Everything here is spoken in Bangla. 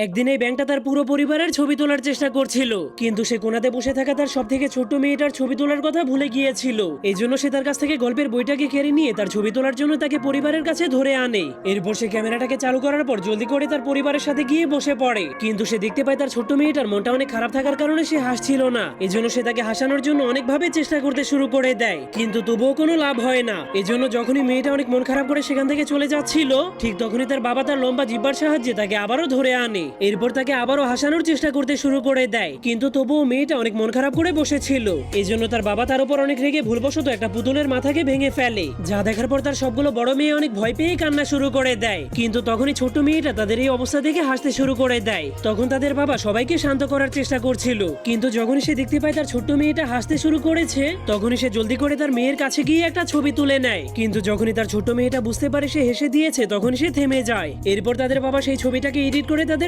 একদিন এই ব্যাংকটা তার পুরো পরিবারের ছবি তোলার চেষ্টা করছিল, কিন্তু সে কোনাতে বসে থাকা তার সব থেকে ছোট্ট মেয়েটার ছবি তোলার কথা ভুলে গিয়েছিল। এই জন্য সে তার কাছ থেকে গল্পের বইটাকে কেড়ে নিয়ে তার ছবি তোলার জন্য তাকে পরিবারের কাছে ধরে আনে। এরপর সে ক্যামেরাটাকে চালু করার পর জলদি করে তার পরিবারের সাথে গিয়ে বসে পড়ে, কিন্তু সে দেখতে পায় তার ছোট্ট মেয়েটার মনটা অনেক খারাপ থাকার কারণে সে হাসছিল না। এজন্য সে তাকে হাসানোর জন্য অনেকভাবে চেষ্টা করতে শুরু করে দেয়, কিন্তু তবুও কোনো লাভ হয় না। এজন্য যখনই মেয়েটা অনেক মন খারাপ করে সেখান থেকে চলে যাচ্ছিল, ঠিক তখনই তার বাবা তার লম্বা জিহ্বার সাহায্যে তাকে আবারও ধরে আনে। এরপর তাকে আবারও হাসানোর চেষ্টা করতে শুরু করে দেয়, কিন্তু তবুও মেয়েটা অনেক মন খারাপ করে বসেছিল। এজন্য তার বাবা তার উপর অনেক রেগে ভুলবশত একটা পুতুলের মাথাকে ভেঙে ফেলে, যা দেখার পর তার সবগুলো বড় মেয়ে অনেক ভয় পেয়ে কান্না শুরু করে দেয়। কিন্তু তখনই ছোট্ট মেয়েটা তাদের এই অবস্থা দেখে হাসতে শুরু করে দেয়। তখন তাদের বাবা সবাইকে শান্ত করার চেষ্টা করছিল, কিন্তু যখনই সে দেখতে পায় তার ছোট্ট মেয়েটা হাসতে শুরু করেছে, তখনই সে জলদি করে তার মেয়ের কাছে গিয়ে একটা ছবি তুলে নেয়। কিন্তু যখনই তার ছোট্ট মেয়েটা বুঝতে পারে সে হেসে দিয়েছে, তখন সে থেমে যায়। এরপর তাদের বাবা সেই ছবিটাকে এডিট করে তাদের